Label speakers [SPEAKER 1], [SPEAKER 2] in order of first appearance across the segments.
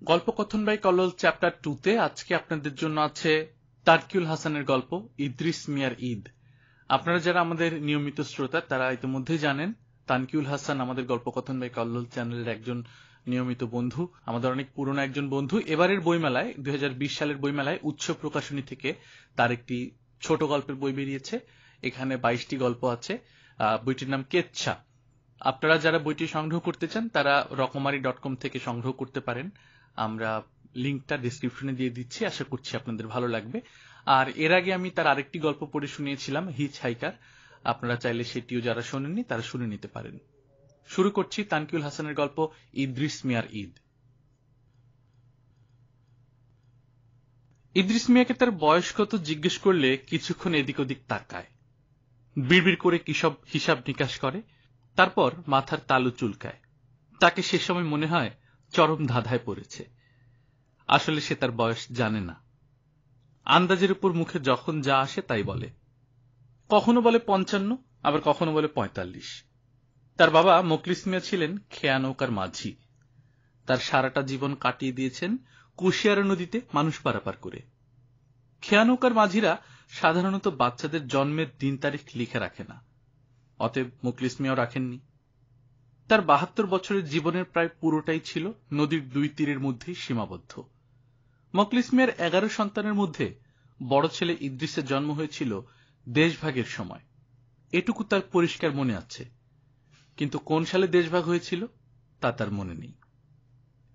[SPEAKER 1] গল্পকথন by Kallol chapter 2 তে আজকে আপনাদের জন্য আছে তানকিউল হাসানের গল্প ইদ্রিস মিয়ার ঈদ। আপনারা যারা আমাদের নিয়মিত শ্রোতা তারা ইতিমধ্যেই জানেন তানকিউল হাসান আমাদের গল্পকথন বাই কল্লোল চ্যানেলের একজন নিয়মিত বন্ধু, আমাদের অনেক পুরনো একজন বন্ধু। এবারের বইমেলায় 2020 সালের বইমেলায় উৎস প্রকাশনী থেকে তার একটি ছোট গল্পের বই বেরিয়েছে। এখানে 22টি গল্প আছে। বইটির নাম কেচ্ছা। আপনারা যারা বইটি সংগ্রহ করতে চান তারা রকমারি.com থেকে সংগ্রহ করতে পারেন। আমরা লিংকটা ডেসক্রিপশনে দিয়ে দিচ্ছি, আশা করছি আপনাদের ভালো লাগবে। আর এর আগে আমি তার আরেকটি গল্প পড়ে শুনিয়েছিলাম, হিচ হাইকার। আপনারা চাইলে সেটিও যারা শোনেননি তারা শুনে নিতে পারেন। শুরু করছি তানকিউল হাসানের গল্প ইদ্রিস মিয়ার ঈদ। ইদ্রিস মিয়াকে তার বয়স কত জিজ্ঞেস করলে কিছুক্ষণ এদিক ওদিক তাকায়, বিড়বিড় করে কি সব হিসাব নিকাশ করে, তারপর মাথার তালু চুলকায়। তাকে সে সময় মনে হয় চরম ধাঁধায় পড়েছে। আসলে সে তার বয়স জানে না। আন্দাজের উপর মুখে যখন যা আসে তাই বলে। কখনো বলে 55, আবার কখনো বলে 45। তার বাবা মোখলিস মিয়া ছিলেন খেয়া নৌকার মাঝি। তার সারাটা জীবন কাটিয়ে দিয়েছেন কুশিয়ারা নদীতে মানুষ পারাপার করে। খেয়া নৌকার মাঝিরা সাধারণত বাচ্চাদের জন্মের দিন তারিখ লিখে রাখে না, অতএব মোখলিস মিয়াও রাখেননি। তার 72 বছরের জীবনের প্রায় পুরোটাই ছিল নদীর দুই তীরের মধ্যেই সীমাবদ্ধ। মোখলিস মিয়ার 11 সন্তানের মধ্যে বড় ছেলে ইদ্রিসের জন্ম হয়েছিল দেশভাগের সময়, এটুকু তার পরিষ্কার মনে আছে। কিন্তু কোন সালে দেশভাগ হয়েছিল তা তার মনে নেই।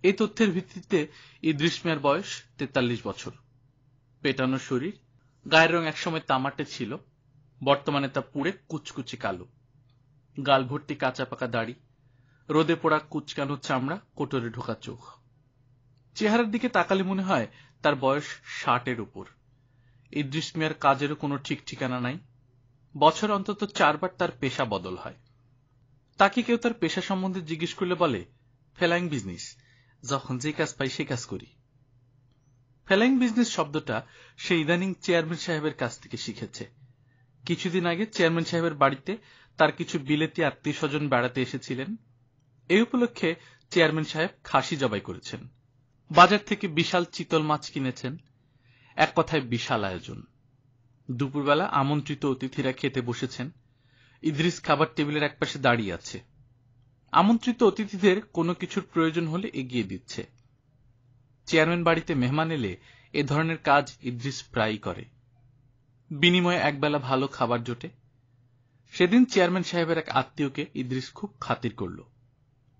[SPEAKER 1] এই তথ্যের ভিত্তিতে ইদ্রিস মিয়ার বয়স 43 বছর। পেটানো শরীর, গায়ের রং একসময় তামাটে ছিল, বর্তমানে তা পুড়ে কুচকুচি কালো। গাল ভর্তি কাঁচা পাকা দাড়ি, রোদে পোড়া কুচকানো চামড়া, কোটরে ঢোকা চোখ। চেহারার দিকে তাকালে মনে হয় তার বয়স 60-এর উপর। ইদ্রিস মিয়ার কাজেরও কোনো ঠিক ঠিকানা নাই। বছর অন্তত 4 বার তার পেশা বদল হয়। তাকে কেউ তার পেশা সম্বন্ধে জিজ্ঞেস করলে বলে, ফ্লাইং বিজনেস, যখন যে কাজ পাই সে কাজ করি। ফ্লাইং বিজনেস শব্দটা সে ইদানিং চেয়ারম্যান সাহেবের কাছ থেকে শিখেছে। কিছুদিন আগে চেয়ারম্যান সাহেবের বাড়িতে তার কিছু বিলেতি আত্মীয় স্বজন বেড়াতে এসেছিলেন। এই উপলক্ষে চেয়ারম্যান সাহেব খাসি জবাই করেছেন। বাজার থেকে বিশাল চিতল মাছ কিনেছেন। এক কথায় বিশাল আয়োজন। দুপুরবেলা আমন্ত্রিত অতিথিরা খেতে বসেছেন। ইদ্রিস খাবার টেবিলের একপাশে দাঁড়িয়ে আছে। আমন্ত্রিত অতিথিদের কোনো কিছুর প্রয়োজন হলে এগিয়ে দিচ্ছে। চেয়ারম্যান বাড়িতে মেহমান এলে এ ধরনের কাজ ইদ্রিস প্রায়ই করে। বিনিময়ে একবেলা ভালো খাবার জোটে। সেদিন চেয়ারম্যান সাহেবের এক আত্মীয়কে ইদ্রিস খুব খাতির করল।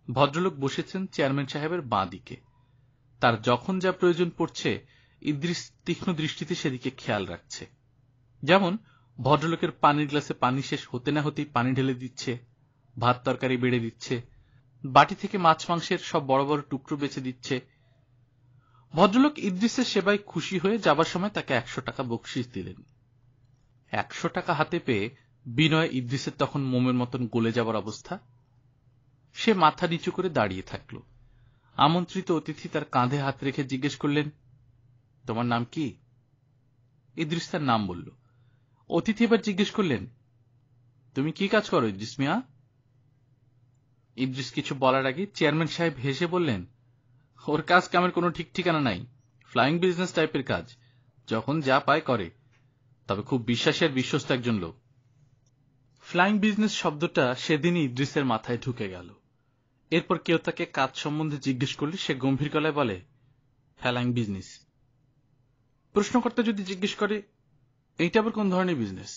[SPEAKER 1] ভদ্রলোক বসেছেন চেয়ারম্যান সাহেবের বাঁ দিকে। তার যখন যা প্রয়োজন পড়ছে ইদ্রিস তীক্ষ্ণ দৃষ্টিতে সেদিকে খেয়াল রাখছে। যেমন ভদ্রলোকের পানির গ্লাসে পানি শেষ হতে না হতেই পানি ঢেলে দিচ্ছে, ভাত তরকারি বেড়ে দিচ্ছে, বাটি থেকে মাছ মাংসের সব বড় বড় টুকরো বেছে দিচ্ছে। ভদ্রলোক ইদ্রিসের সেবায় খুশি হয়ে যাবার সময় তাকে 100 টাকা বকশিশ দিলেন। 100 টাকা হাতে পেয়ে বিনয় ইদ্রিসের তখন মোমের মতন গলে যাবার অবস্থা। সে মাথা নিচু করে দাঁড়িয়ে থাকল। আমন্ত্রিত অতিথি তার কাঁধে হাত রেখে জিজ্ঞেস করলেন, তোমার নাম কি? ইদ্রিস তার নাম বলল। অতিথি এবার জিজ্ঞেস করলেন, তুমি কি কাজ করো ইদ্রিস মিয়া? ইদ্রিস কিছু বলার আগে চেয়ারম্যান সাহেব হেসে বললেন, ওর কাজ কামের কোনো ঠিক ঠিকানা নাই, ফ্লাইং বিজনেস টাইপের কাজ, যখন যা পায় করে, তবে খুব বিশ্বাসী আর বিশ্বস্ত একজন লোক। ফ্লাইং বিজনেস শব্দটা সেদিনই ইদ্রিসের মাথায় ঢুকে গেল। এরপর কেউ তাকে কাজ সম্বন্ধে জিজ্ঞেস করলে সে গম্ভীর গলায় বলে, ফ্লাইং বিজনেস। প্রশ্নকর্তা যদি জিজ্ঞেস করে, এইটা আবার কোন ধরনের বিজনেস?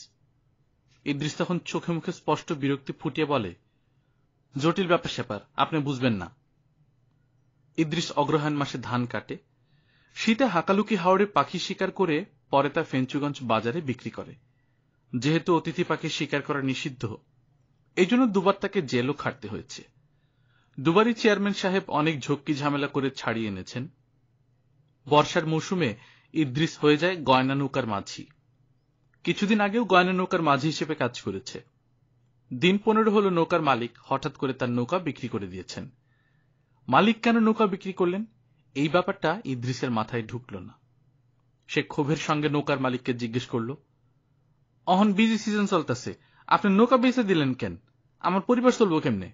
[SPEAKER 1] ইদ্রিস তখন চোখে মুখে স্পষ্ট বিরক্তি ফুটিয়ে বলে, জটিল ব্যাপার স্যাপার, আপনি বুঝবেন না। ইদ্রিস অগ্রহায়ণ মাসে ধান কাটে, শীতে হাকালুকি হাওড়ে পাখি শিকার করে পরে তা ফেঞ্চুগঞ্জ বাজারে বিক্রি করে। যেহেতু অতিথি পাখি শিকার করা নিষিদ্ধ, এই জন্য দুবার তাকে জেলও খাটতে হয়েছে। দুবারই চেয়ারম্যান সাহেব অনেক ঝক্কি ঝামেলা করে ছাড়িয়ে এনেছেন। বর্ষার মৌসুমে ইদ্রিস হয়ে যায় গয়না নৌকার মাঝি। কিছুদিন আগেও গয়না নৌকার মাঝি হিসেবে কাজ করেছে। দিন 15 হলো নৌকার মালিক হঠাৎ করে তার নৌকা বিক্রি করে দিয়েছেন। মালিক কেন নৌকা বিক্রি করলেন এই ব্যাপারটা ইদ্রিসের মাথায় ঢুকল না। সে ক্ষোভের সঙ্গে নৌকার মালিককে জিজ্ঞেস করল, অহন বিজি সিজন চলতেছে, আপনি নৌকা বেচে দিলেন কেন? আমার পরিবার চলবো কেমনে?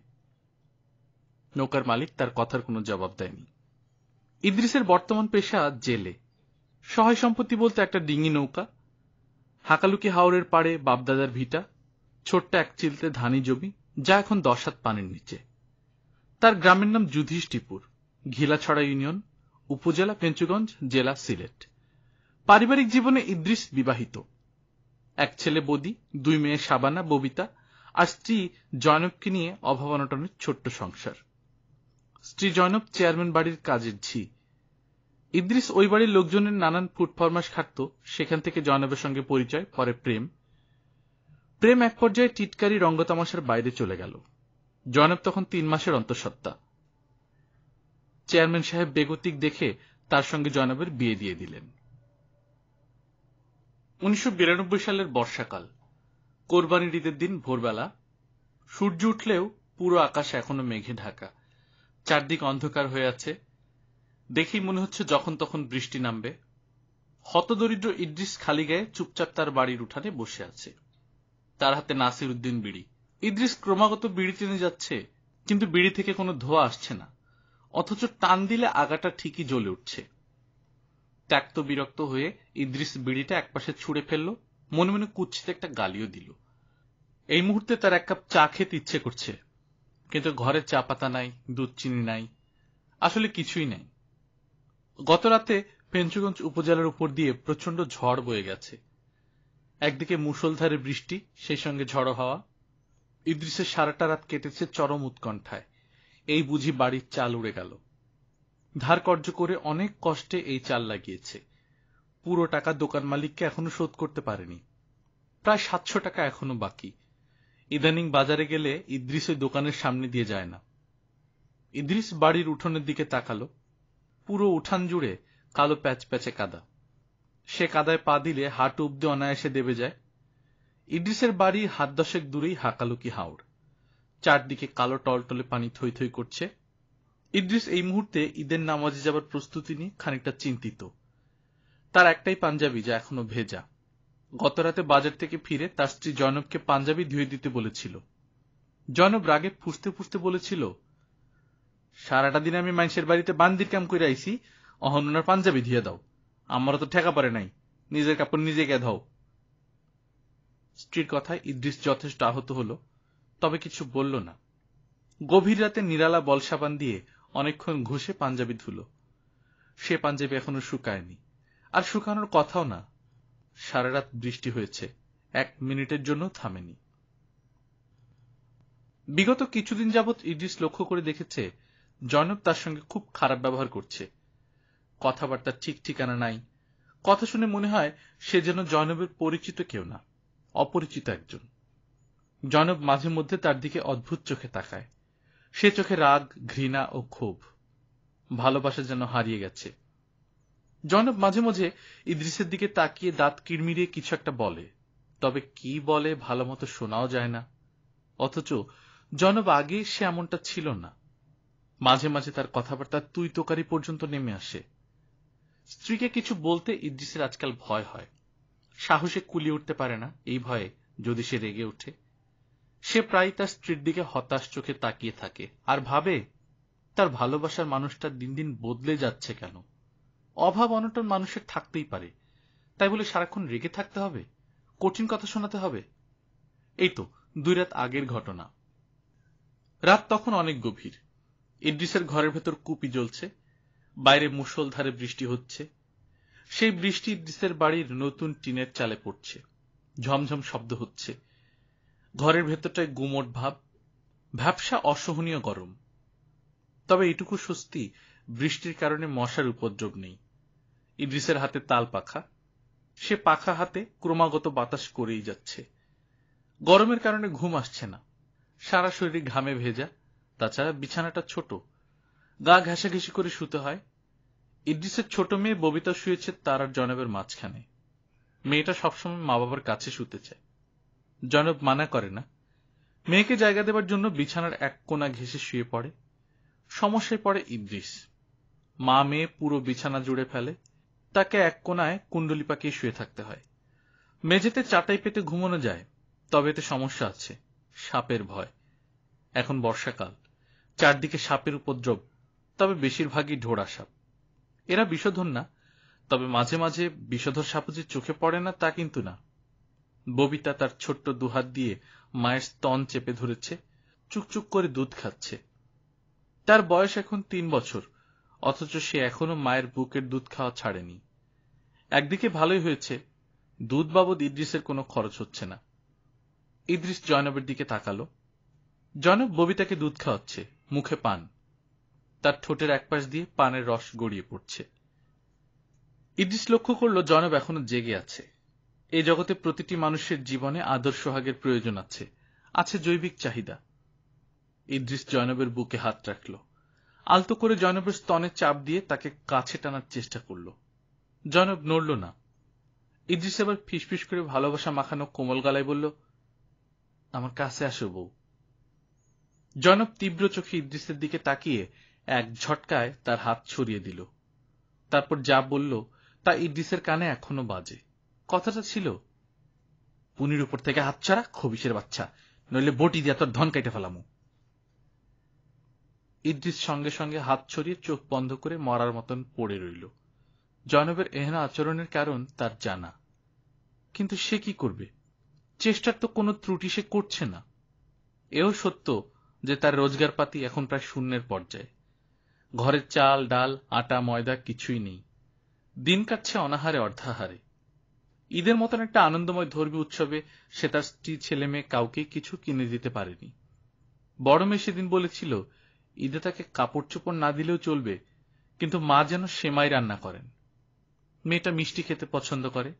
[SPEAKER 1] নৌকার মালিক তার কথার কোনো জবাব দেয়নি। ইদ্রিসের বর্তমান পেশা জেলে। সহায় সম্পত্তি বলতে একটা ডিঙি নৌকা, হাকালুকি হাওরের পাড়ে বাপদাদার ভিটা, ছোট্ট এক চিলতে ধানি জমি, যা এখন 10 হাত পানির নিচে। তার গ্রামের নাম যুধিষ্ঠিপুর, ঘিলাছড়া ইউনিয়ন, উপজেলা পেঞ্চুগঞ্জ, জেলা সিলেট। পারিবারিক জীবনে ইদ্রিস বিবাহিত, এক ছেলে বদি, 2 মেয়ে শাবানা, ববিতা আর স্ত্রী জয়নবকে নিয়ে অভাব অনটনের ছোট্ট সংসার। স্ত্রী জয়নব চেয়ারম্যান বাড়ির কাজের ঝি। ইদ্রিস ওই বাড়ির লোকজনের নানান ফুটফরমাস খাটত, সেখান থেকে জয়নবের সঙ্গে পরিচয়, পরে প্রেম এক পর্যায়ে টিটকারি রঙ্গতামাশার বাইরে চলে গেল। জয়নব তখন 3 মাসের অন্তঃসত্ত্বা। চেয়ারম্যান সাহেব বেগতিক দেখে তার সঙ্গে জয়নবের বিয়ে দিয়ে দিলেন। 1992 সালের বর্ষাকাল, কোরবানির ঈদের দিন ভোরবেলা। সূর্য উঠলেও পুরো আকাশ এখনো মেঘে ঢাকা, চারদিক অন্ধকার হয়ে আছে। দেখেই মনে হচ্ছে যখন তখন বৃষ্টি নামবে। হতদরিদ্র ইদ্রিস খালি গায়ে চুপচাপ তার বাড়ির উঠানে বসে আছে, তার হাতে নাসির উদ্দিন বিড়ি। ইদ্রিস ক্রমাগত বিড়ি টেনে যাচ্ছে, কিন্তু বিড়ি থেকে কোনো ধোঁয়া আসছে না, অথচ টান দিলে আগাটা ঠিকই জ্বলে উঠছে। ত্যক্ত বিরক্ত হয়ে ইদ্রিস বিড়িটা একপাশে ছুঁড়ে ফেলল, মনে মনে কুৎসিত একটা গালিও দিল। এই মুহূর্তে তার 1 কাপ চা খেতে ইচ্ছে করছে, কিন্তু ঘরে চা পাতা নাই, দুধ চিনি নাই, আসলে কিছুই নাই। গত রাতে পেঞ্চুগঞ্জ উপজেলার উপর দিয়ে প্রচন্ড ঝড় বয়ে গেছে। একদিকে মুষলধারে বৃষ্টি, সেই সঙ্গে ঝড়ো হাওয়া। ইদ্রিসের সারাটা রাত কেটেছে চরম উৎকণ্ঠায়। এই বুঝি বাড়ির চাল উড়ে গেল। ধার কর্জ করে অনেক কষ্টে এই চাল লাগিয়েছে। পুরো টাকা দোকান মালিককে এখনো শোধ করতে পারেনি। প্রায় 700 টাকা এখনো বাকি। ইদানিং বাজারে গেলে ইদ্রিস ওই দোকানের সামনে দিয়ে যায় না। ইদ্রিস বাড়ির উঠোনের দিকে তাকালো। পুরো উঠান জুড়ে কালো প্যাচ প্যাচে কাদা। সে কাদায় পা দিলে হাঁটু অব্দি অনায়াসে দেবে যায়। ইদ্রিসের বাড়ি 1 হাত 10 দূরেই হাকালুকি হাওর। চারদিকে কালো টলটলে পানি থই থই করছে। ইদ্রিস এই মুহূর্তে ঈদের নামাজে যাবার প্রস্তুতি নিয়ে খানিকটা চিন্তিত। তার একটাই পাঞ্জাবি, যা এখনো ভেজা। গতরাতে বাজার থেকে ফিরে তার স্ত্রী জয়নবকে পাঞ্জাবি ধুয়ে দিতে বলেছিল। জয়নব রাগে ফুঁসতে ফুঁসতে বলেছিল, সারাটা দিন আমি মানুষের বাড়িতে বান্দির কাম করে আইছি, অহন ওনার পাঞ্জাবি ধুয়ে দাও। আমারও তো ঠেকা পড়ে নাই, নিজের কাপড় নিজে গে ধাও। স্ত্রীর কথায় ইদ্রিস যথেষ্ট আহত হল, তবে কিছু বলল না। গভীর রাতে নিরালা বলসাবান দিয়ে অনেকক্ষণ ঘষে পাঞ্জাবি ধুল। সে পাঞ্জাবি এখনো শুকায়নি, আর শুকানোর কথাও না। সারা রাত বৃষ্টি হয়েছে, 1 মিনিটের জন্য থামেনি। বিগত কিছুদিন যাবৎ ইদ্রিস লক্ষ্য করে দেখেছে জয়নব তার সঙ্গে খুব খারাপ ব্যবহার করছে। কথাবার্তা ঠিক ঠিকানা নাই। কথা শুনে মনে হয় সে যেন জয়নবের পরিচিত কেউ না, অপরিচিত একজন। জয়নব মাঝে মধ্যে তার দিকে অদ্ভুত চোখে তাকায়। সে চোখে রাগ, ঘৃণা ও ক্ষোভ। ভালোবাসা যেন হারিয়ে গেছে। জয়নব মাঝে মাঝে ইদ্রিসের দিকে তাকিয়ে দাঁত কিড়মিড়িয়ে কিছু একটা বলে, তবে কি বলে ভালোমতো শোনাও যায় না। অথচ জয়নব আগে সে এমনটা ছিল না। মাঝে মাঝে তার কথাবার্তা তুই তোকারি পর্যন্ত নেমে আসে। স্ত্রীকে কিছু বলতে ইদ্রিসের আজকাল ভয় হয়। সাহসে কুলিয়ে উঠতে পারে না, এই ভয়ে যদি সে রেগে ওঠে। সে প্রায় তার স্ত্রীর দিকে হতাশ চোখে তাকিয়ে থাকে, আর ভাবে তার ভালোবাসার মানুষটা দিন দিন বদলে যাচ্ছে কেন। অভাব অনটন মানুষের থাকতেই পারে, তাই বলে সারাক্ষণ রেগে থাকতে হবে, কঠিন কথা শোনাতে হবে? এই তো 2 রাত আগের ঘটনা। রাত তখন অনেক গভীর। ইদ্রিসের ঘরের ভেতর কুপি জ্বলছে, বাইরে মুষলধারে বৃষ্টি হচ্ছে। সেই বৃষ্টি ইদ্রিসের বাড়ির নতুন টিনের চালে পড়ছে, ঝমঝম শব্দ হচ্ছে। ঘরের ভেতরটায় গুমোট ভাব, ভ্যাপসা অসহনীয় গরম। তবে এটুকু স্বস্তি, বৃষ্টির কারণে মশার উপদ্রব নেই। ইদ্রিসের হাতে তাল পাখা, সে পাখা হাতে ক্রমাগত বাতাস করেই যাচ্ছে। গরমের কারণে ঘুম আসছে না, সারা শরীর ঘামে ভেজা। তাছাড়া বিছানাটা ছোট, গা ঘেঁষাঘেঁষি করে শুতে হয়। ইদ্রিসের ছোট মেয়ে ববিতা শুয়েছে তার আর জয়নবের মাঝখানে। মেয়েটা সবসময় মা বাবার কাছে শুতে চায়। জয়নব মানা করে না। মেয়েকে জায়গা দেবার জন্য বিছানার এক কোণা ঘেঁষে শুয়ে পড়ে। সমস্যায় পড়ে ইদ্রিস। মা মেয়ে পুরো বিছানা জুড়ে ফেলে, তাকে এক কোণায় কুণ্ডলি পাকিয়ে শুয়ে থাকতে হয়। মেঝেতে চাটাই পেতে ঘুমানো যায়, তবে এতে সমস্যা আছে, সাপের ভয়। এখন বর্ষাকাল, চারদিকে সাপের উপদ্রব, তবে বেশিরভাগই ঢোড়া সাপ। এরা বিষধর না, তবে মাঝে মাঝে বিষধর সাপও যে চোখে পড়ে না তা কিন্তু না। ববিতা তার ছোট্ট দুহাত দিয়ে মায়ের স্তন চেপে ধরেছে, চুকচুক করে দুধ খাচ্ছে। তার বয়স এখন 3 বছর, অথচ সে এখনো মায়ের বুকের দুধ খাওয়া ছাড়েনি। একদিকে ভালোই হয়েছে, দুধ বাবদ ইদ্রিসের কোনো খরচ হচ্ছে না। ইদ্রিস জয়নবের দিকে তাকালো। জয়নব ববিতাকে দুধ খাওয়াচ্ছে, মুখে পান। তার ঠোঁটের একপাশ দিয়ে পানের রস গড়িয়ে পড়ছে। ইদ্রিস লক্ষ্য করল জয়নব এখনো জেগে আছে। এই জগতে প্রতিটি মানুষের জীবনে আদর সোহাগের প্রয়োজন আছে, আছে জৈবিক চাহিদা। ইদ্রিস জয়নবের বুকে হাত রাখল, আলতো করে জয়নবের স্তনে চাপ দিয়ে তাকে কাছে টানার চেষ্টা করল। জয়নব নড়ল না। ইদ্রিস এবার ফিসফিস করে ভালোবাসা মাখানো কোমল গলায় বলল, আমার কাছে আসো বউ। জয়নব তীব্র চোখে ইদ্রিসের দিকে তাকিয়ে এক ঝটকায় তার হাত ছড়িয়ে দিল। তারপর যা বলল তা ইদ্রিসের কানে এখনো বাজে। কথাটা ছিল, পুনির উপর থেকে হাত ছাড়া, খবিসের বাচ্চা, নইলে বটি দিয়া তোর ধন কাইটে ফেলামু। ইদ্রিস সঙ্গে সঙ্গে হাত ছড়িয়ে চোখ বন্ধ করে মরার মতন পড়ে রইল। জয়নবের এহেন আচরণের কারণ তার জানা, কিন্তু সে কি করবে? চেষ্টার তো কোনো ত্রুটি সে করছে না। এও সত্য যে তার রোজগারপাতি এখন প্রায় শূন্যের পর্যায়ে। ঘরের চাল, ডাল, আটা, ময়দা কিছুই নেই। দিন কাটছে অনাহারে, অর্ধাহারে। ঈদের মতন একটা আনন্দময় ধর্মীয় উৎসবে সে তার স্ত্রী, ছেলে মেয়ে কাউকেই কিছু কিনে দিতে পারেনি। বড় মেয়ে সেদিন বলেছিল ঈদে তাকে কাপড় চোপড় না দিলেও চলবে, কিন্তু মা যেন সেমাই রান্না করেন। মেয়েটা মিষ্টি খেতে পছন্দ করে।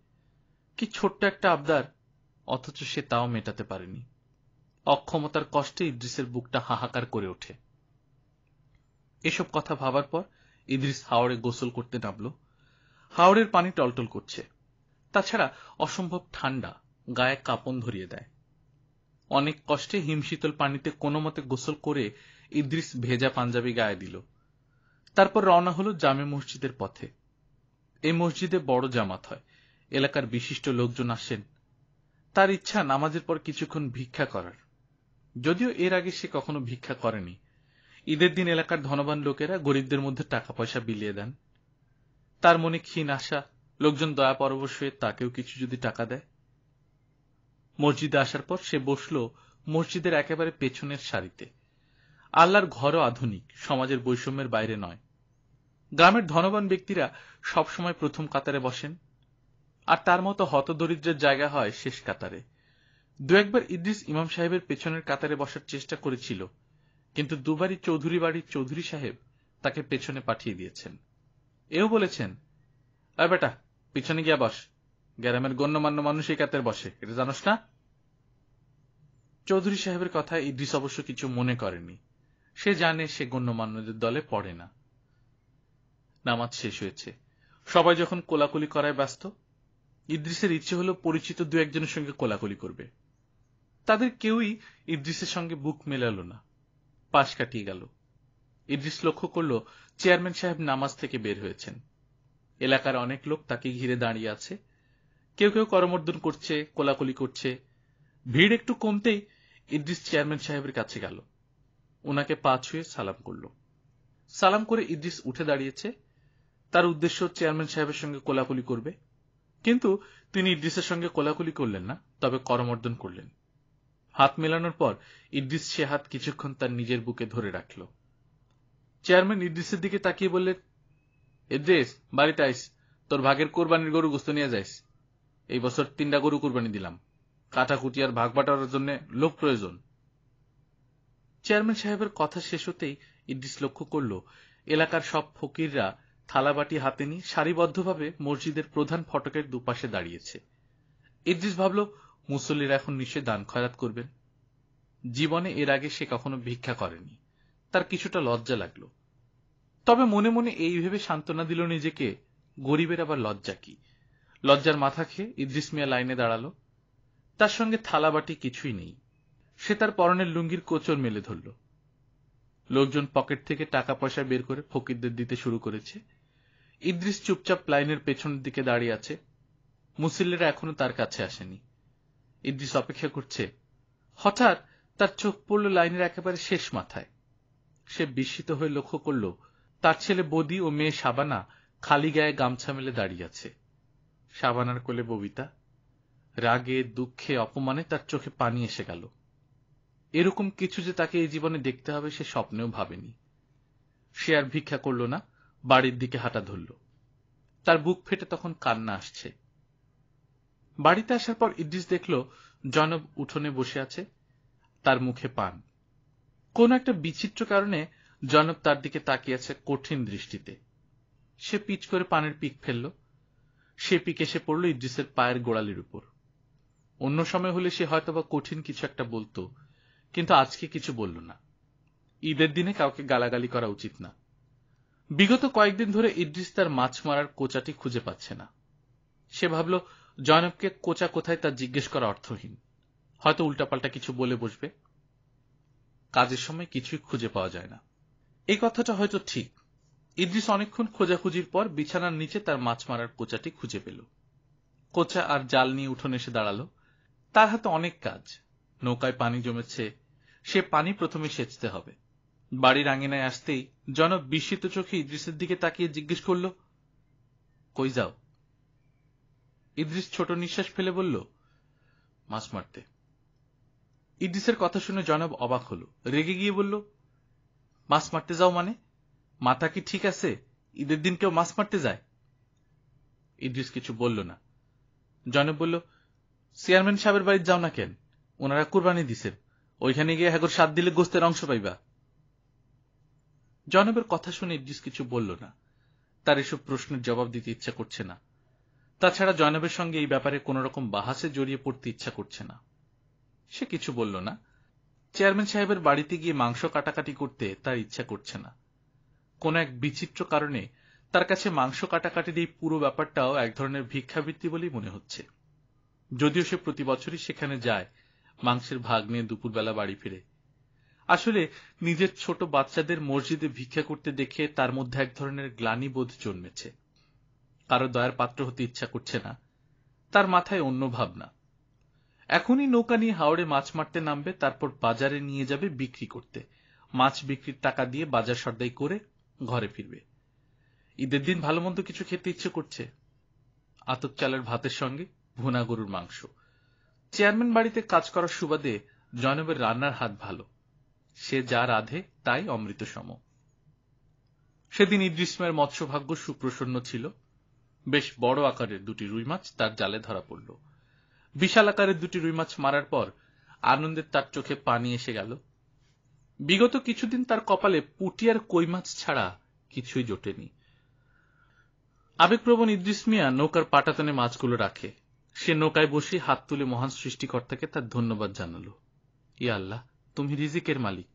[SPEAKER 1] কি ছোট্ট একটা আবদার, অথচ সে তাও মেটাতে পারেনি। অক্ষমতার কষ্টে ইদ্রিসের বুকটা হাহাকার করে ওঠে। এসব কথা ভাবার পর ইদ্রিস হাওরে গোসল করতে নামল। হাওরের পানি টলটল করছে। তাছাড়া অসম্ভব ঠান্ডা, গায়ে কাঁপন ধরিয়ে দেয়। অনেক কষ্টে হিমশীতল পানিতে কোনো মতে গোসল করে ইদ্রিস ভেজা পাঞ্জাবি গায়ে দিল। তারপর রওনা হলো জামে মসজিদের পথে। এই মসজিদে বড় জামাত হয়, এলাকার বিশিষ্ট লোকজন আসেন। তার ইচ্ছা নামাজের পর কিছুক্ষণ ভিক্ষা করার, যদিও এর আগে সে কখনো ভিক্ষা করেনি। ঈদের দিন এলাকার ধনবান লোকেরা গরিবদের মধ্যে টাকা পয়সা বিলিয়ে দেন। তার মনে ক্ষীণ আশা, লোকজন দয়া পরবশ হয়ে তাকেও কিছু যদি টাকা দেয়। মসজিদে আসার পর সে বসল মসজিদের একেবারে পেছনের সারিতে। আল্লাহর ঘরও আধুনিক, সমাজের বৈষম্যের বাইরে নয়। গ্রামের ধনবান ব্যক্তিরা সবসময় প্রথম কাতারে বসেন, আর তার মতো হতদরিদ্রের জায়গা হয় শেষ কাতারে। দু একবার ইদ্রিস ইমাম সাহেবের পেছনের কাতারে বসার চেষ্টা করেছিল, কিন্তু দুবারই চৌধুরী বাড়ির চৌধুরী সাহেব তাকে পেছনে পাঠিয়ে দিয়েছেন। এও বলেছেন, আয় বেটা, পিছনে গিয়া বস, গ্রামের গণ্যমান্য মানুষ এই কাতারে বসে, এটা জানোস না? চৌধুরী সাহেবের কথা ইদ্রিস অবশ্য কিছু মনে করেনি। সে জানে সে গণ্যমান্যদের দলে পড়ে না। নামাজ শেষ হয়েছে। সবাই যখন কোলাকুলি করায় ব্যস্ত, ইদ্রিসের ইচ্ছে হলো পরিচিত দু একজনের সঙ্গে কোলাকুলি করবে। তাদের কেউই ইদ্রিসের সঙ্গে বুক মেলালো না। পাশ কাটিয়ে গেল। ইদ্রিস লক্ষ্য করল চেয়ারম্যান সাহেব নামাজ থেকে বের হয়েছেন। এলাকার অনেক লোক তাকে ঘিরে দাঁড়িয়ে আছে। কেউ কেউ করমর্দন করছে, কোলাকুলি করছে। ভিড় একটু কমতেই ইদ্রিস চেয়ারম্যান সাহেবের কাছে গেল। ওনাকে পা ছুঁয়ে সালাম করল। সালাম করে ইদ্রিস উঠে দাঁড়িয়েছে। তার উদ্দেশ্য চেয়ারম্যান সাহেবের সঙ্গে কোলাকুলি করবে, কিন্তু তিনি ইদ্রিসের সঙ্গে কোলাকুলি করলেন না, তবে করমর্দন করলেন। হাত মেলানোর পর ইদ্রিস সে হাত কিছুক্ষণ তার নিজের বুকে ধরে রাখল। চেয়ারম্যান ইদ্রিসের দিকে তাকিয়ে বললেন, ইদ্রিস, বাড়িতে আইস, তোর ভাগের কোরবানির গরু গোস্ত নিয়ে যাইস। এই বছর 3টা গরু কোরবানি দিলাম। কাটাকুটি আর ভাগ বাটার জন্য লোক প্রয়োজন। চেয়ারম্যান সাহেবের কথা শেষ হতেই ইদ্রিস লক্ষ্য করল এলাকার সব ফকিররা থালাবাটি হাতে নিয়ে সারিবদ্ধভাবে মসজিদের প্রধান ফটকের দুপাশে দাঁড়িয়েছে। ইদ্রিস ভাবল, মুসল্লিরা এখন নিশ্চয় দান খয়রাত করবেন। জীবনে এর আগে সে কখনো ভিক্ষা করেনি। তার কিছুটা লজ্জা লাগল, তবে মনে মনে এই ভেবে সান্ত্বনা দিল নিজেকে, গরিবের আবার লজ্জা কি। লজ্জার মাথা খেয়ে ইদ্রিস মিয়া লাইনে দাঁড়ালো। তার সঙ্গে থালাবাটি কিছুই নেই। সে তার পরনের লুঙ্গির কোচর মেলে ধরল। লোকজন পকেট থেকে টাকা পয়সা বের করে ফকিরদের দিতে শুরু করেছে। ইদ্রিস চুপচাপ লাইনের পেছনের দিকে দাঁড়িয়ে আছে। মুসল্লিরা এখনো তার কাছে আসেনি। ইদ্রিস অপেক্ষা করছে। হঠাৎ তার চোখ পড়ল লাইনের একেবারে শেষ মাথায়। সে বিস্মিত হয়ে লক্ষ্য করল তার ছেলে বদি ও মেয়ে শাবানা খালি গায়ে গামছা মেলে দাঁড়িয়ে আছে। শাবানার কোলে ববিতা। রাগে, দুঃখে, অপমানে তার চোখে পানি এসে গেল। এরকম কিছু যে তাকে এই জীবনে দেখতে হবে সে স্বপ্নেও ভাবেনি। সে আর ভিক্ষা করল না, বাড়ির দিকে হাঁটা ধরল। তার বুক ফেটে তখন কান্না আসছে। বাড়িতে আসার পর ইদ্রিস দেখল জয়নব উঠোনে বসে আছে, তার মুখে পান। কোন একটা বিচিত্র কারণে জয়নব তার দিকে তাকিয়ে আছে কঠিন দৃষ্টিতে। সে পিচ করে পানের পিক ফেলল। সে পিক এসে পড়ল ইদ্রিসের পায়ের গোড়ালির উপর। অন্য সময় হলে সে হয়তোবা কঠিন কিছু একটা বলতো, কিন্তু আজকে কিছু বলল না। ঈদের দিনে কাউকে গালাগালি করা উচিত না। বিগত কয়েকদিন ধরে ইদ্রিস তার মাছ মারার কোচাটি খুঁজে পাচ্ছে না। সে ভাবল জয়নবকে কোচা কোথায় তা জিজ্ঞেস করা অর্থহীন, হয়তো উল্টাপাল্টা কিছু বলে বসবে। কাজের সময় কিছুই খুঁজে পাওয়া যায় না, এই কথাটা হয়তো ঠিক। ইদ্রিস অনেকক্ষণ খোঁজাখুঁজির পর বিছানার নিচে তার মাছ মারার কোচাটি খুঁজে পেল। কোচা আর জাল নিয়ে উঠোনে এসে দাঁড়ালো। তার হাতে অনেক কাজ। নৌকায় পানি জমেছে, সে পানি প্রথমে সেচতে হবে। বাড়ির আঙিনায় আসতেই জয়নব বিস্মিত চোখে ইদ্রিসের দিকে তাকিয়ে জিজ্ঞেস করল, কই যাও? ইদ্রিস ছোট নিঃশ্বাস ফেলে বলল, মাছ মারতে। ইদ্রিসের কথা শুনে জয়নব অবাক হল, রেগে গিয়ে বলল, মাছ মারতে যাও মানে? মাথা কি ঠিক আছে? ঈদের দিন কেউ মাছ মারতে যায়? ইদ্রিস কিছু বলল না। জয়নব বলল, চেয়ারম্যান সাহেবের বাড়ি যাও না কেন? ওনারা কুরবানি দিছেন, ওইখানে গিয়ে হ্যাগর সাত দিলে গোস্তের অংশ পাইবা। জয়নবের কথা শুনে ইদ্রিস কিছু বলল না। তার এসব প্রশ্নের জবাব দিতে ইচ্ছা করছে না। তাছাড়া জয়নবের সঙ্গে এই ব্যাপারে কোন রকম বাহাসে জড়িয়ে পড়তে ইচ্ছা করছে না। সে কিছু বলল না। চেয়ারম্যান সাহেবের বাড়িতে গিয়ে মাংস কাটাকাটি করতে তার ইচ্ছা করছে না। কোন এক বিচিত্র কারণে তার কাছে মাংস কাটাকাটির এই পুরো ব্যাপারটাও এক ধরনের ভিক্ষাবৃত্তি বলেই মনে হচ্ছে। যদিও সে প্রতি বছরই সেখানে যায়, মাংসের ভাগ নিয়ে দুপুরবেলা বাড়ি ফিরে। আসলে নিজের ছোট বাচ্চাদের মসজিদে ভিক্ষা করতে দেখে তার মধ্যে এক ধরনের গ্লানিবোধ জন্মেছে। কারো দয়ার পাত্র হতে ইচ্ছা করছে না। তার মাথায় অন্য ভাবনা। এখনই নৌকা নিয়ে হাওড়ে মাছ মারতে নামবে, তারপর বাজারে নিয়ে যাবে বিক্রি করতে। মাছ বিক্রির টাকা দিয়ে বাজার সদাই করে ঘরে ফিরবে। ঈদের দিন ভালো মন্দ কিছু খেতে ইচ্ছে করছে। আতপ চালের ভাতের সঙ্গে ভুনা গরুর মাংস। চেয়ারম্যান বাড়িতে কাজ করার সুবাদে জয়নবের রান্নার হাত ভালো। সে যা রাঁধে তাই অমৃত সম। সেদিন ইদ্রিস মিয়ার মৎস্যভাগ্য সুপ্রসন্ন ছিল। বেশ বড় আকারের দুটি রুই মাছ তার জালে ধরা পড়ল। বিশাল আকারের দুটি রুই মাছ মারার পর আনন্দে তার চোখে পানি এসে গেল। বিগত কিছুদিন তার কপালে পুঁটি আর কই মাছ ছাড়া কিছুই জোটেনি। আবেগপ্রবণ ইদ্রিস মিয়া নৌকার পাটাতনে মাছগুলো রাখে। সে নৌকায় বসে হাত তুলে মহান সৃষ্টিকর্তাকে তার ধন্যবাদ জানালো। ইয়া আল্লাহ, তুমি রিজিকের মালিক।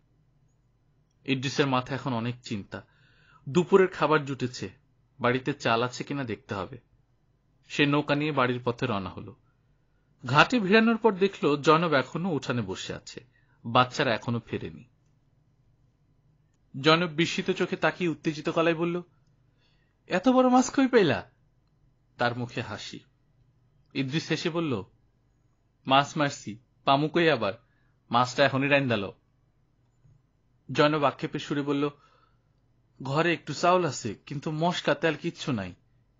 [SPEAKER 1] ইদ্রিসের মাথা এখন অনেক চিন্তা। দুপুরের খাবার জুটেছে, বাড়িতে চাল আছে কিনা দেখতে হবে। সে নৌকা নিয়ে বাড়ির পথে রওনা হল। ঘাটে ভিড়ানোর পর দেখল জয়নব এখনো উঠানে বসে আছে, বাচ্চারা এখনো ফেরেনি। জয়নব বিস্মিত চোখে তাকিয়ে উত্তেজিত গলায় বলল, এত বড় মাছ কই পাইলা? তার মুখে হাসি। ইদ্রিস হেসে বলল, মাছ মারছি, পামু কই আবার? মাছটা এখনই রাইন্দালো। জয়নব আক্ষেপে সুরে বলল, ঘরে একটু চাউল আছে, কিন্তু মশলা তেল কিচ্ছু নাই,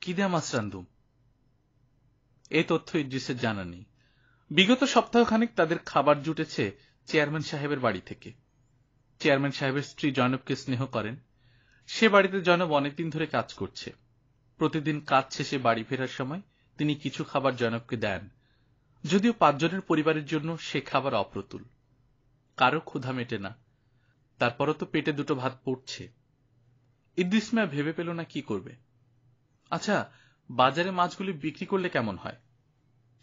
[SPEAKER 1] কি দিয়ে মাছ রান্ধুম? এই তথ্য ইদ্রিসের জানা নেই। বিগত সপ্তাহখানেক তাদের খাবার জুটেছে চেয়ারম্যান সাহেবের বাড়ি থেকে। চেয়ারম্যান সাহেবের স্ত্রী জয়নবকে স্নেহ করেন। সে বাড়িতে জয়নব অনেকদিন ধরে কাজ করছে। প্রতিদিন কাজ শেষে বাড়ি ফেরার সময় তিনি কিছু খাবার জয়নবকে দেন। যদিও 5 জনের পরিবারের জন্য সে খাবার অপ্রতুল। কারো ক্ষুধা মেটে না, তারপরও তো পেটে দুটো ভাত পড়ছে। ইদ্রিস মিয়া ভেবে পেল না কি করবে। আচ্ছা, বাজারে মাছগুলি বিক্রি করলে কেমন হয়?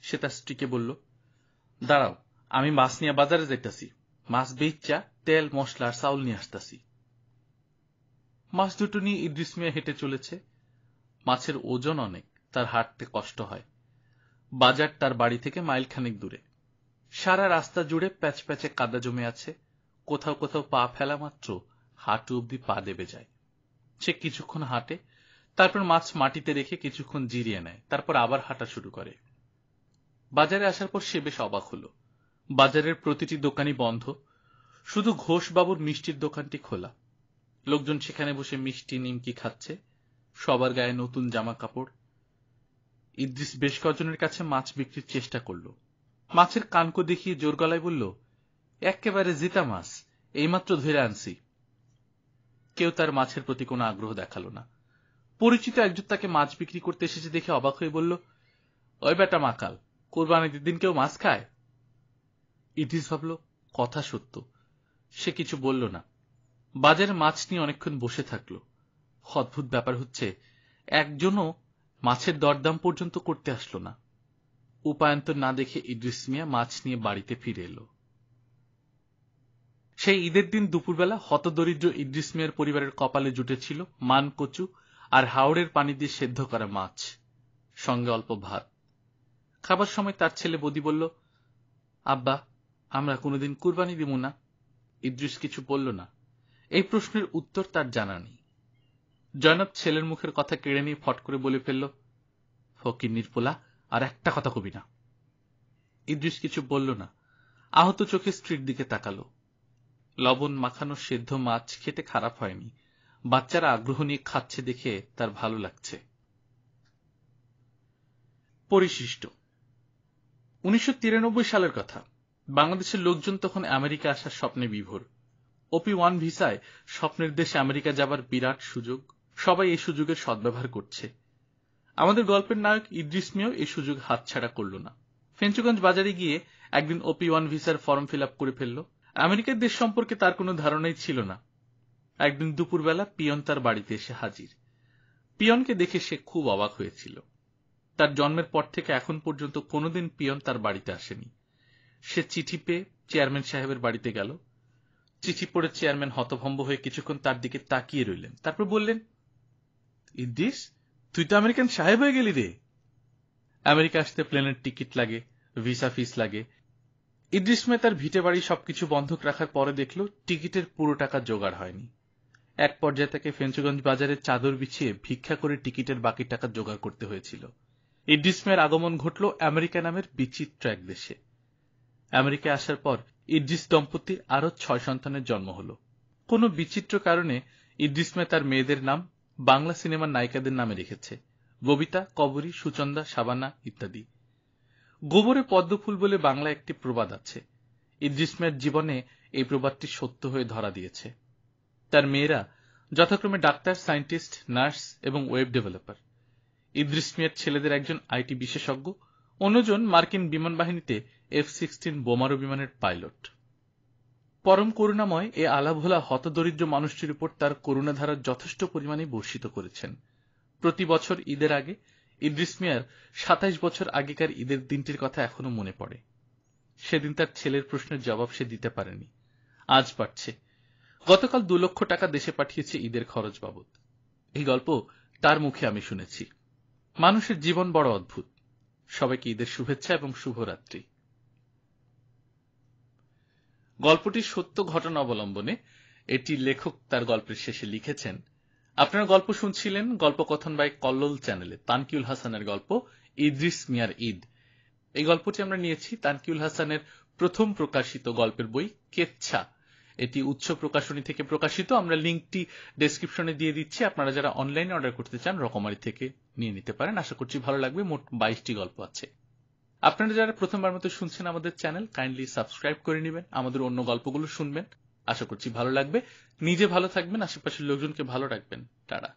[SPEAKER 1] সে তার স্ত্রীকে বলল, দাঁড়াও, আমি মাছ নিয়ে বাজারে যাইতাছি, মাছ বেচা তেল মশলা আর চাউল নিয়ে আসতাছি। মাছ দুটো নিয়ে ইদ্রিস মিয়া হেঁটে চলেছে। মাছের ওজন অনেক, তার হাঁটতে কষ্ট হয়। বাজার তার বাড়ি থেকে মাইলখানেক দূরে। সারা রাস্তা জুড়ে প্যাচ প্যাচে কাদা জমে আছে। কোথাও কোথাও পা ফেলা মাত্র হাঁটু অব্দি পা দেবে যায়। সে কিছুক্ষণ হাঁটে, তারপর মাছ মাটিতে রেখে কিছুক্ষণ জিরিয়ে নেয়, তারপর আবার হাঁটা শুরু করে। বাজারে আসার পর সে বেশ অবাক হল। বাজারের প্রতিটি দোকানই বন্ধ, শুধু ঘোষবাবুর মিষ্টির দোকানটি খোলা। লোকজন সেখানে বসে মিষ্টি নিমকি খাচ্ছে। সবার গায়ে নতুন জামা কাপড়। ইদ্রিস বেশ কজনের কাছে মাছ বিক্রির চেষ্টা করল। মাছের কানকো দেখিয়ে জোর গলায় বলল, একেবারে জিতা মাছ, এইমাত্র ধরে আনছি। কেউ তার মাছের প্রতি কোনো আগ্রহ দেখালো না। পরিচিত একজন তাকে মাছ বিক্রি করতে এসেছে দেখে অবাক হয়ে বলল, ওই বেটা মাকাল, কোরবানির দিন কেউ মাছ খায়? ইদ্রিস ভাবল কথা সত্য। সে কিছু বলল না। বাজারে মাছ নিয়ে অনেকক্ষণ বসে থাকল। অদ্ভুত ব্যাপার হচ্ছে, একজনও মাছের দরদাম পর্যন্ত করতে আসলো না। উপায়ন্তর না দেখে ইদ্রিস মিয়া মাছ নিয়ে বাড়িতে ফিরে এলো। সেই ঈদের দিন দুপুরবেলা হতদরিদ্র ইদ্রিস মিয়ার পরিবারের কপালে জুটেছিল মান কচু আর হাওড়ের পানি দিয়ে সেদ্ধ করা মাছ, সঙ্গে অল্প ভাত। খাবার সময় তার ছেলে বদি বলল, আব্বা, আমরা কোনোদিন কুরবানি দিব না? ইদ্রিস কিছু বলল না। এই প্রশ্নের উত্তর তার জানা নেই। জয়নাব ছেলের মুখের কথা কেড়ে নিয়ে ফট করে বলে ফেলল, ফকিন্নির পোলা, আর একটা কথা কবি না। ইদ্রিস কিছু বলল না। আহত চোখে স্ত্রীর দিকে তাকালো। লবণ মাখানো সেদ্ধ মাছ খেতে খারাপ হয়নি। বাচ্চারা আগ্রহ নিয়ে খাচ্ছে দেখে তার ভালো লাগছে। পরিশিষ্ট 1993 সালের কথা। বাংলাদেশের লোকজন তখন আমেরিকা আসার স্বপ্নে বিভোর। OP-1 ভিসায় স্বপ্নের দেশে আমেরিকা যাবার বিরাট সুযোগ। সবাই এই সুযোগের সদ্ব্যবহার করছে। আমাদের গল্পের নায়ক ইদ্রিস মিয়াও এই সুযোগ হাতছাড়া করল না। ফেঞ্চুগঞ্জ বাজারে গিয়ে একদিন OP-1 ভিসার ফর্ম ফিল আপ করে ফেলল। আমেরিকার দেশ সম্পর্কে তার কোনো ধারণাই ছিল না। একদিন দুপুরবেলা পিয়ন তার বাড়িতে এসে হাজির। পিয়নকে দেখে সে খুব অবাক হয়েছিল। তার জন্মের পর থেকে এখন পর্যন্ত কোনোদিন পিয়ন তার বাড়িতে আসেনি। সে চিঠি পেয়ে চেয়ারম্যান সাহেবের বাড়িতে গেল। চিঠি পড়ে চেয়ারম্যান হতভম্ব হয়ে কিছুক্ষণ তার দিকে তাকিয়ে রইলেন। তারপর বললেন, ইদ্রিস, তুই তো আমেরিকান সাহেব হয়ে গেলি রে। আমেরিকা আসতে প্লেনের টিকিট লাগে, ভিসা ফিস লাগে। ইদ্রিস মিয়া তার ভিটে বাড়ি সবকিছু বন্ধক রাখার পরে দেখল টিকিটের পুরো টাকা জোগাড় হয়নি। এক পর্যায়ে তাকে ফেঞ্চুগঞ্জ বাজারে চাদর বিছিয়ে ভিক্ষা করে টিকিটের বাকি টাকা জোগাড় করতে হয়েছিল। ইদ্রিস মিয়ার আগমন ঘটল আমেরিকা নামের বিচিত্র এক দেশে। আমেরিকায় আসার পর ইদ্রিস দম্পতির আরো 6 সন্তানের জন্ম হল। কোন বিচিত্র কারণে ইদ্রিস মিয়া তার মেয়েদের নাম বাংলা সিনেমার নায়িকাদের নামে রেখেছে, ববিতা, কবরী, সুচন্দা, শাবানা ইত্যাদি। গোবরে পদ্মফুল বলে বাংলা একটি প্রবাদ আছে। ইদ্রিস মিয়ার জীবনে এই প্রবাদটি সত্য হয়ে ধরা দিয়েছে। তার মেয়েরা যথাক্রমে ডাক্তার, সায়েন্টিস্ট, নার্স এবং ওয়েব ডেভেলপার। ইদ্রিস মিয়ার ছেলেদের একজন আইটি বিশেষজ্ঞ, অন্যজন মার্কিন বিমান বাহিনীতে F-16 বোমারু বিমানের পাইলট। পরম করুণাময় এ আলাভোলা হতদরিদ্র মানুষটির উপর তার করুণাধারা যথেষ্ট পরিমাণে বর্ষিত করেছেন। প্রতি বছর ঈদের আগে ইদ্রিস মিয়ার 27 বছর আগেকার ঈদের দিনটির কথা এখনো মনে পড়ে। সেদিন তার ছেলের প্রশ্নের জবাব সে দিতে পারেনি, আজ পারছে। গতকাল 2 লক্ষ টাকা দেশে পাঠিয়েছে ঈদের খরচ বাবদ। এই গল্প তার মুখে আমি শুনেছি। মানুষের জীবন বড় অদ্ভুত। সবাইকে ঈদের শুভেচ্ছা এবং শুভরাত্রি। গল্পটি সত্য ঘটনা অবলম্বনে। এটি লেখক তার গল্পের শেষে লিখেছেন। আপনারা গল্প শুনছিলেন গল্পকথন বাই কল্লোল চ্যানেলে তানকিউল হাসানের গল্প ইদ্রিস মিয়ার ঈদ। এই গল্পটি আমরা নিয়েছি তানকিউল হাসানের প্রথম প্রকাশিত গল্পের বই কেচ্ছা। এটি উৎস প্রকাশনী থেকে প্রকাশিত। আমরা লিঙ্কটি ডেসক্রিপশনে দিয়ে দিচ্ছি। আপনারা যারা অনলাইনে অর্ডার করতে চান রকমারি থেকে নিয়ে নিতে পারেন। আশা করছি ভালো লাগবে। মোট 22টি গল্প আছে। আপনারা যারা প্রথমবার মতো শুনছেন আমাদের চ্যানেল, কাইন্ডলি সাবস্ক্রাইব করে নেবেন, আমাদের অন্য গল্পগুলো শুনবেন। আশা করছি ভালো লাগবে। নিজে ভালো থাকবেন, আশেপাশের লোকজনকে ভালো রাখবেন। টাটা।